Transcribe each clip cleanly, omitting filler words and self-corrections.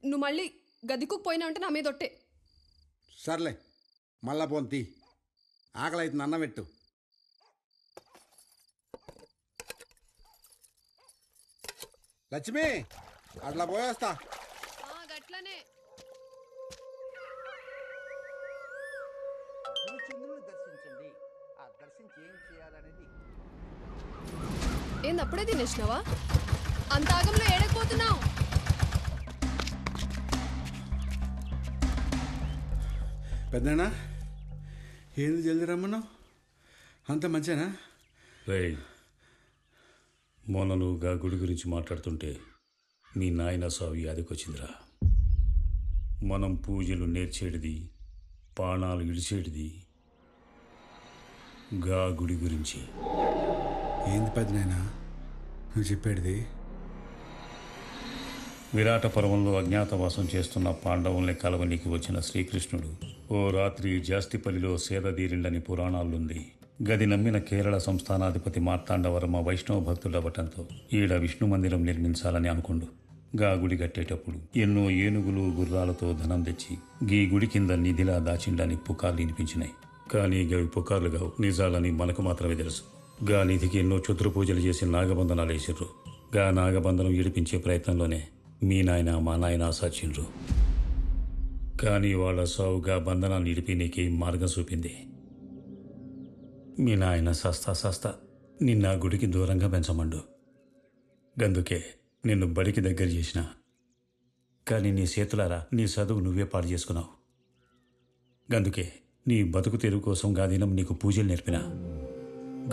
నువ్వు మళ్ళీ గదికు పోయినా అంటే నా మీద ఒట్టే. సర్లే మళ్ళా పోంతి ఆకలి అవుతుంది అన్నం పెట్టు. లక్ష్మి అట్లా పోయేస్తా. గట్లనే చంద్రుని దర్శించండి. ఆ దర్శించి ఏం చేయాలనేది. ఏంది అప్పుడే తినేసినావా? అంత ఆగంలో ఏడకపోతున్నావు? పెద్దనా ఏంది జల్ది రమ్మన్నావు? అంత మంచినా? రేయ్, మొన్న నువ్వు గా గుడి గురించి మాట్లాడుతుంటే మీ నాయన సావు యాదికొచ్చిందిరా. మనం పూజలు నేర్చేటిది, పాణాలు ఇడిచేటిది గా గుడి గురించి. ఏంది పెద్దనైనా నువ్వు చెప్పేది? విరాట పర్వంలో అజ్ఞాతవాసం చేస్తున్న పాండవుల్ని కలవనీకి వచ్చిన శ్రీకృష్ణుడు ఓ రాత్రి జాస్తిపల్లిలో సేదదీరిండని పురాణాలుంది. గది నమ్మిన కేరళ సంస్థానాధిపతి మార్తాండవర్మ వైష్ణవ భక్తుడవటంతో ఈడ విష్ణు మందిరం నిర్మించాలని అనుకుండు. గా గుడి కట్టేటప్పుడు ఎన్నో ఏనుగులు గుర్రాలతో ధనం తెచ్చి గీ గుడి కింద నిధిలా దాచిండని పుకార్లు వినిపించినాయి. కానీ గవి పుకార్లు గావు, నిజాలని మనకు మాత్రమే తెలుసు. గా నిధికి ఎన్నో చుతురు పూజలు చేసి నాగబంధనాలు వేసిర్రు. గా నాగబంధనం ఈడిపించే ప్రయత్నంలోనే మీ నాయన మా నాయన సచ్చిండ్రు. కానీ వాళ్ళ సావుగా బంధనాన్ని ఇడిపి నీకు మార్గం చూపింది. మీ నాయన సస్తా నిన్న గుడికి దూరంగా పెంచమండు. గందుకే నిన్ను బడికి దగ్గర చేసిన. కానీ నీ చేతులారా నీ చదువు నువ్వే పాడు చేసుకున్నావు. గందుకే నీ బతుకు తెరువు కోసం గా దినం నీకు పూజలు నేర్పినా.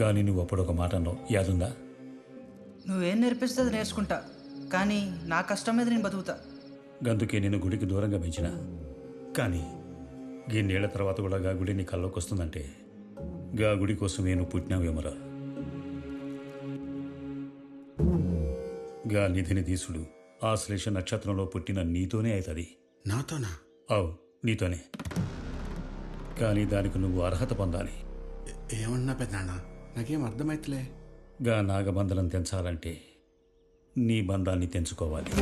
గాని నువ్వు అప్పుడు ఒక మాట అన్నావు, యాదుందా? నువ్వేం నేర్పిస్తే అది నేర్చుకుంటా, కానీ నా కష్టం మీద నేను బతుకుతా. గందుకే నేను గుడికి దూరంగా పెంచిన. కానీ గిన్నేళ్ల తర్వాత కూడా గా గుడి నీ కల్లోకి వస్తుందంటే గా గుడి కోసం నేను పుట్టినావేమరా. గా నిధిని తీసుడు ఆశ్లేష నక్షత్రంలో పుట్టిన నీతోనే అవుతుంది. నాతోనా? అవు, నీతోనే. కానీ దానికి నువ్వు అర్హత పొందాలి. ఏమన్నా పెద్దనా? నాకేం అర్థమైతలే. గా నాగబంధనం తెంచాలంటే నీ బంధాన్ని తెంచుకోవాలి.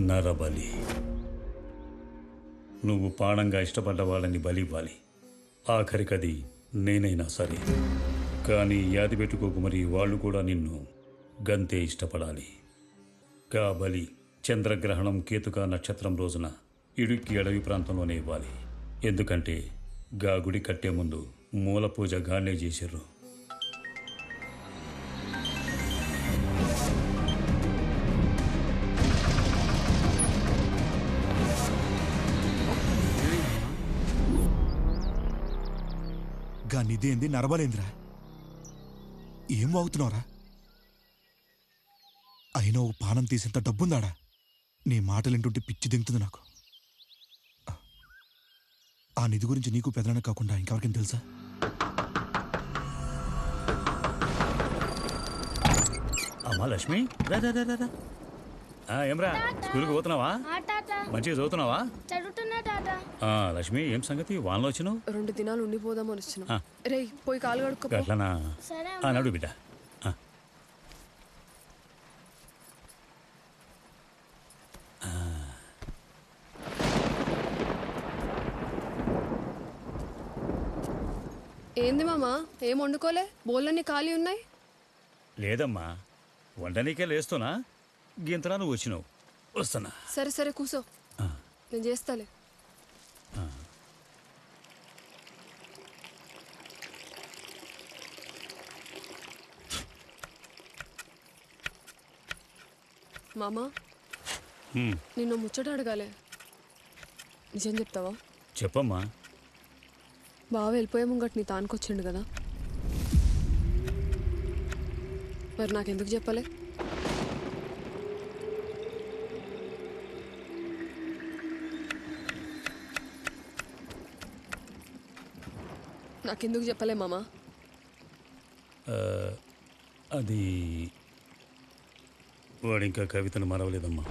నరబలి. నువ్వు ప్రాణంగా ఇష్టపడ్డ వాళ్ళని బలి ఇవ్వాలి. ఆఖరికది నేనైనా సరే. కానీ యాది పెట్టుకోకు, మరి వాళ్ళు కూడా నిన్ను గంతే ఇష్టపడాలి. గా బలి చంద్రగ్రహణం కేతుక నక్షత్రం రోజున ఇడుక్కి అడవి ప్రాంతంలోనే ఇవ్వాలి. ఎందుకంటే గా గుడి కట్టే ముందు మూల పూజ గానే చేసిర్రు. గా నిదేంది నరబలేంద్రా? ఏం వాగుతున్నావురా? అయినా ఓ పానం తీసేంత డబ్బుందాడా? నీ మాటలేంటుంటే పిచ్చి దింగుతుంది నాకు. ఆ నిధి గురించి నీకు పెదనాన్న కాకుండా ఇంకెవరికైనా తెలుసా? అమ్మా లక్ష్మి, ఏమ్రా స్కూల్కి పోతున్నావా? మంచిగా చదువుతున్నావా? లక్ష్మి, ఏం సంగతి వానలో వచ్చినావు? 2 దినాలు ఉండిపోదామని వచ్చిన. రేయ్ పోయి కాలు కడుక్కో. అట్లనా? నడు బిడ్డ. ఏంది మామా, ఏం వండుకోలే? బోళ్ళన్నీ ఖాళీ ఉన్నాయి. లేదమ్మా, వండనీకే లేస్తున్నా. గింతలా నువ్వు వచ్చినావు. వస్తున్నా. సరే సరే కూసో, నేను చేస్తాలే. మామా, నిన్ను ముచ్చట అడగాలే, నిజం చెప్తావా? చెప్పమ్మా. బాగా వెళ్ళిపోయే ముంగట్ నీ తానుకొచ్చిండు కదా, మరి నాకెందుకు చెప్పలే? నాకెందుకు చెప్పలే మామా? అది వాడింకా కవితను మరవలేదమ్మా.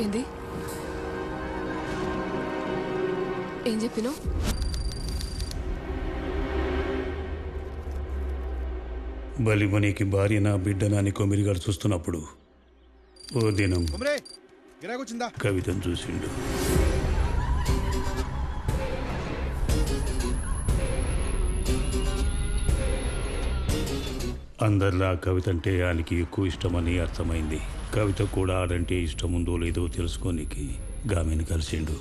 ఏంది? ఏం చెప్పినావు? బలిమనికి భార్య నా బిడ్డ నాని కొమిరిగాడు చూస్తున్నప్పుడు ఓ దినం కుమరే గిరాకొచ్చిందా? కవితను చూసిండు. అందరిలా కవిత అంటే ఆయనకి ఎక్కువ ఇష్టమని అర్థమైంది. కవిత కూడా ఆడంటే ఇష్టం ఉందో లేదో తెలుసుకోనికి గామెను కలిసిండు.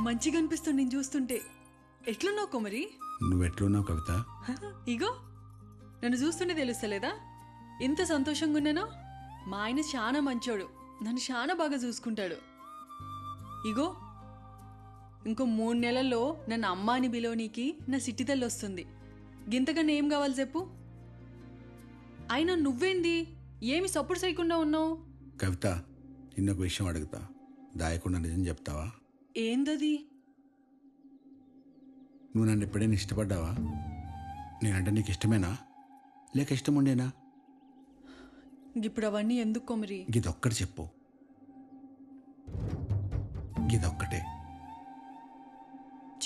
మంచిగా అనిపిస్తుంది నేను చూస్తుంటే. ఎట్లున్నావు కుమరి? నువ్వెట్లున్నావు కవిత? ఇగో నన్ను చూస్తుంటే తెలుస్తలేదా ఇంత సంతోషంగా ఉన్నానో? మా ఆయన చాలా మంచోడు, నన్ను చాలా బాగా చూసుకుంటాడు. ఇగో ఇంకో 3 నెలల్లో నన్ను అమ్మ అని బిలోనీకి నా సిట్టి తల్లి వస్తుంది. గింతకన్నా ఏం కావాలి చెప్పు? అయినా నువ్వేంది ఏమి సపోర్ట్ చేయకుండా ఉన్నావు? కవిత, నిన్నొక విషయం అడుగుతా, దాయకుండా నిజం చెప్తావా? ఏందది? నువ్వు నన్ను ఎప్పుడైనా ఇష్టపడ్డావా? నేనంటే నీకు ఇష్టమేనా లేక ఇష్టం ఉండేనా? ఇప్పుడు అవన్నీ ఎందుకు కొమరి? గిదొక్కటి చెప్పు, గిదొక్కటే.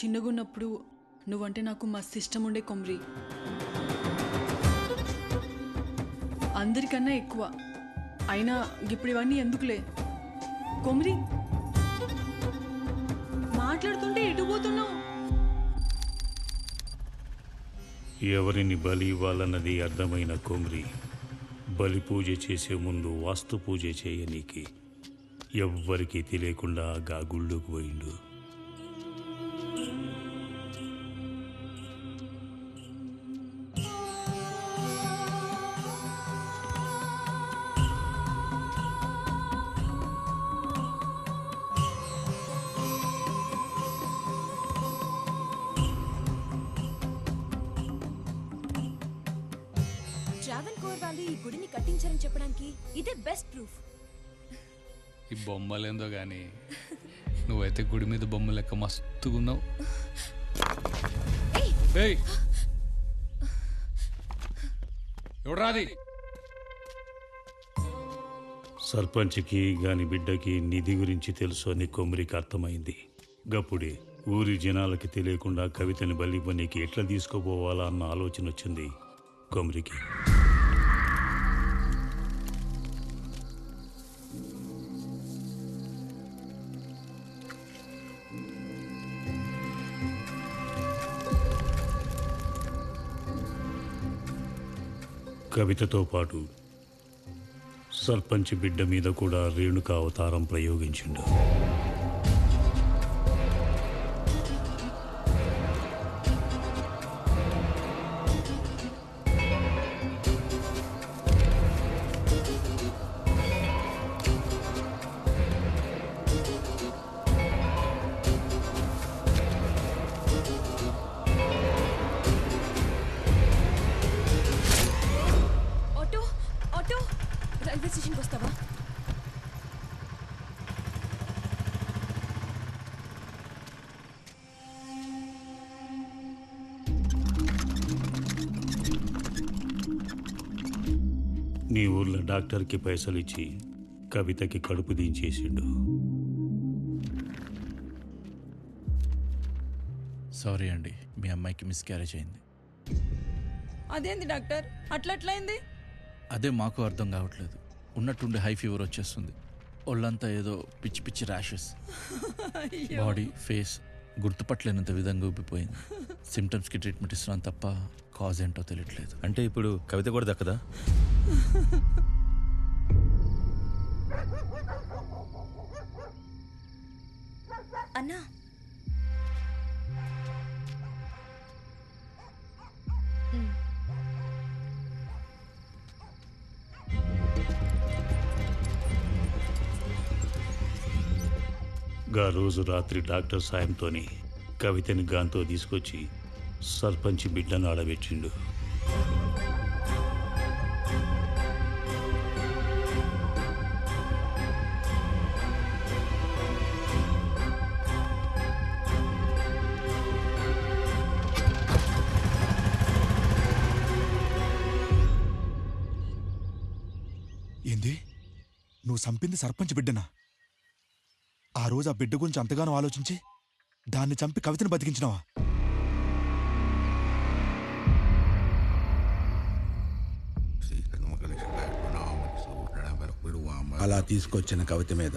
చిన్నగున్నప్పుడు నువ్వంటే నాకు మస్తు ఇష్టం ఉండే కొమరి, అందరికన్నా ఎక్కువ. అయినా ఇప్పుడు ఇవన్నీ ఎందుకులే కొమరి. మాట్లాడుతుంటే ఎటు పోతున్నావు? ఎవరిని బలి ఇవ్వాలన్నది అర్థమైన కొమ్రి బలి పూజ చేసే ముందు వాస్తు పూజ చేయనీకి ఎవ్వరికీ తెలియకుండా గా గుళ్ళోకి పోయిండు. ట్రావెన్కోర్ వాళ్ళు ఈ గుడిని కట్టించారని చెప్పడానికి ఇదే బెస్ట్ ప్రూఫ్. ఈ బొమ్మలేందో గానీ నువ్వైతే గుడి మీద బొమ్మ లెక్క మస్తుగున్నావు. ఎవడ్రాది? సర్పంచ్కి గాని బిడ్డకి నిధి గురించి తెలుసు అని కొమ్రికి అర్థమైంది. గప్పుడే ఊరి జనాలకి తెలియకుండా కవితని బలి పనికి ఎట్లా తీసుకుపోవాలా అన్న ఆలోచన వచ్చింది కొమ్రికి. కవితతో పాటు సర్పంచ్ బిడ్డ మీద కూడా రేణుక అవతారం ప్రయోగించిండు. ఆటో ఆటో, రైల్వే స్టేషన్కి వస్తావా? నీ ఊర్లో డాక్టర్కి పైసలు ఇచ్చి కవితకి కడుపు దించేసిండు. సారీ అండి, మీ అమ్మాయికి మిస్క్యారేజ్ అయింది. అదేంది డాక్టర్ అట్లట్లయింది? అదే మాకు అర్థం కావట్లేదు. ఉన్నట్టుండి హై ఫీవర్ వచ్చేస్తుంది, ఒళ్ళంతా ఏదో పిచ్చి పిచ్చి ర్యాషెస్, బాడీ ఫేస్ గుర్తుపట్టలేనంత విధంగా ఉబ్బిపోయింది. సిమ్టమ్స్కి ట్రీట్మెంట్ ఇస్తున్నాను తప్ప కాజ్ ఏంటో తెలియట్లేదు. అంటే ఇప్పుడు కవిత కూడా దక్కదా? అన్నా, గా రోజు రాత్రి డాక్టర్ సాయంతోని కవితని గాంతో తీసుకొచ్చి సర్పంచ్ బిడ్డను ఆడబెట్టిండు. ఏంది నువ్వు చంపింది సర్పంచ్ బిడ్డనా? ఆ రోజు ఆ బిడ్డ గురించి అంతగానో ఆలోచించి దాన్ని చంపి కవితను బతికించినావా? అలా తీసుకొచ్చిన కవిత మీద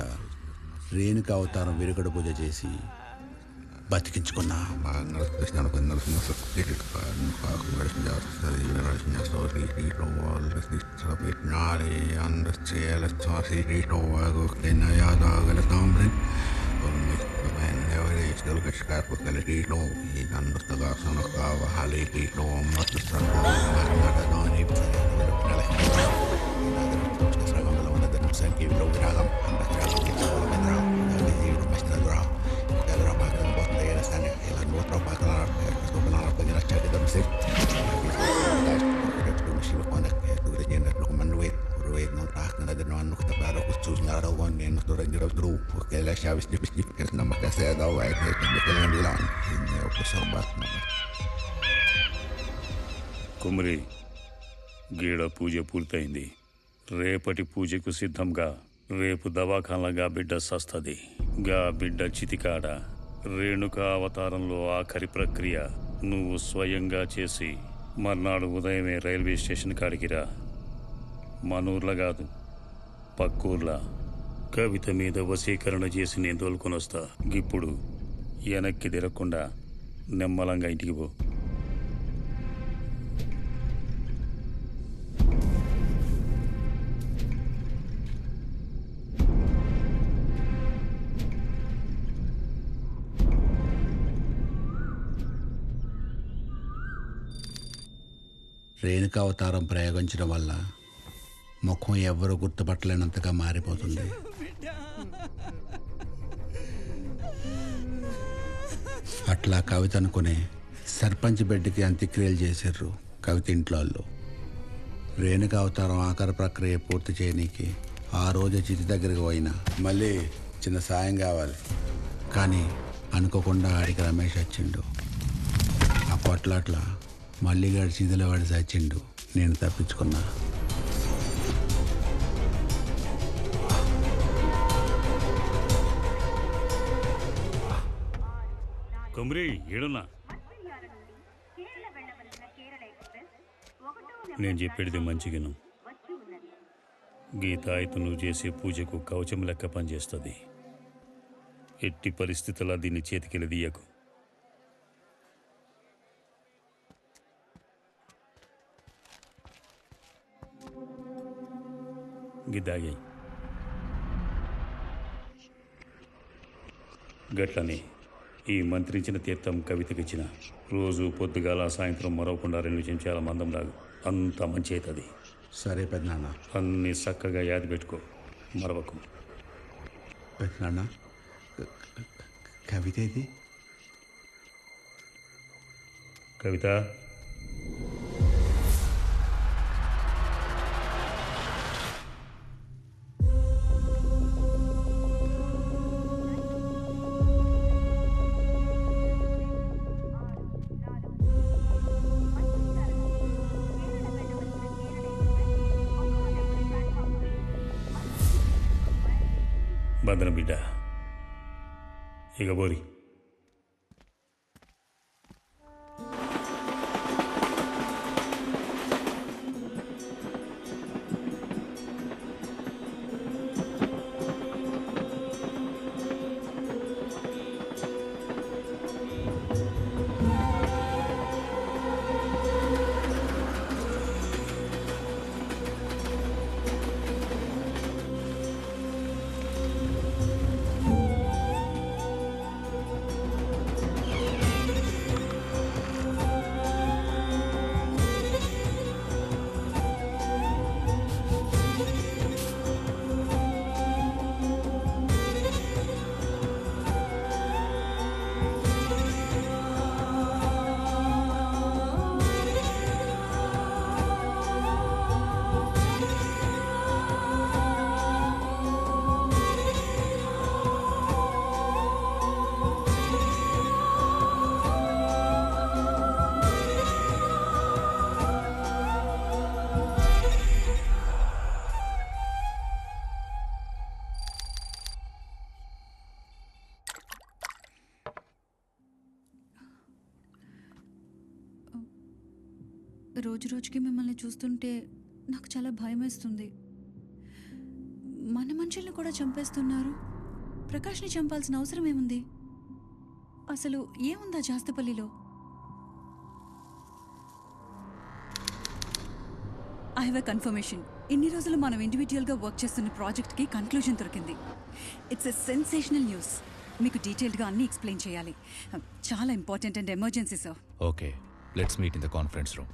రేణుక అవతారం విరుగుడు పూజ చేసి బతికించుకున్నా. కుమరి, గీడ పూజ పూర్తయింది. రేపటి పూజకు సిద్ధంగా. రేపు దవాఖానగా బిడ్డ సస్తది. గా బిడ్డ చితికాడ రేణుక అవతారంలో ఆఖరి ప్రక్రియ నువ్వు స్వయంగా చేసి మర్నాడు ఉదయమే రైల్వే స్టేషన్ కాడికిరా. మనూర్ల కాదు, పక్కూర్లా కవిత మీద వశీకరణ చేసి నేను తోలుకొని వస్తా. ఇప్పుడు వెనక్కి తిరగకుండా నెమ్మలంగా ఇంటికి పో. రేణుక అవతారం ప్రయోగించడం వల్ల ముఖం ఎవ్వరూ గుర్తుపట్టలేనంతగా మారిపోతుంది. అట్లా కవిత అనుకునే సర్పంచ్ బిడ్డకి అంత్యక్రియలు చేశారు కవిత ఇంట్లో వాళ్ళు. రేణుక అవతారం ఆఖరి ప్రక్రియ పూర్తి చేయనీకి ఆ రోజు చితి దగ్గరికి పోయినా మళ్ళీ చిన్న సాయం కావాలి. కానీ అనుకోకుండా ఆడికి రమేష్ వచ్చిండు. ఆ కొట్లాట్ల మళ్ళీ గాడి చితిలో వాడి చచ్చిండు. నేను తప్పించుకున్నా. కుమరి, ఏడున్నా? నేను చెప్పేది మంచిగాను. గీత అయితే నువ్వు చేసే పూజకు కవచం లెక్క పనిచేస్తుంది. ఎట్టి పరిస్థితుల్లో దీన్ని చేతికెళ్ళి తీయకు. గిద్దాగి గట్లని ఈ మంత్రించిన తీర్థం కవితకిచ్చిన రోజు పొద్దుగాల సాయంత్రం మరవకుండా 2 చెంచాల మందం లాగు. అంత మంచి అవుతుంది. సరే పెద్దనాన్న. అన్నీ చక్కగా యాది పెట్టుకో, మరవకు. పెద్దనాన్న, కవిత ఇది? కవిత, భద్రం బిడ్డ, ఇక బోరి. రోజు రోజుకి మిమ్మల్ని చూస్తుంటే నాకు చాలా భయం వేస్తుంది. మన మనుషుల్ని కూడా చంపేస్తున్నారు. ప్రకాష్ని చంపాల్సిన అవసరం ఏముంది? అసలు ఏముందా జాస్తపల్లిలో? I have a confirmation. ఇన్ని రోజులు మనం ఇండివిజువల్గా వర్క్ చేస్తున్న ప్రాజెక్ట్కి కన్క్లూజన్ దొరికింది. It's a sensational news. మీకు డీటెయిల్డ్గా అన్నీ ఎక్స్ప్లెయిన్ చేయాలి. చాలా important and emergency sir. Okay, let's meet in the conference room.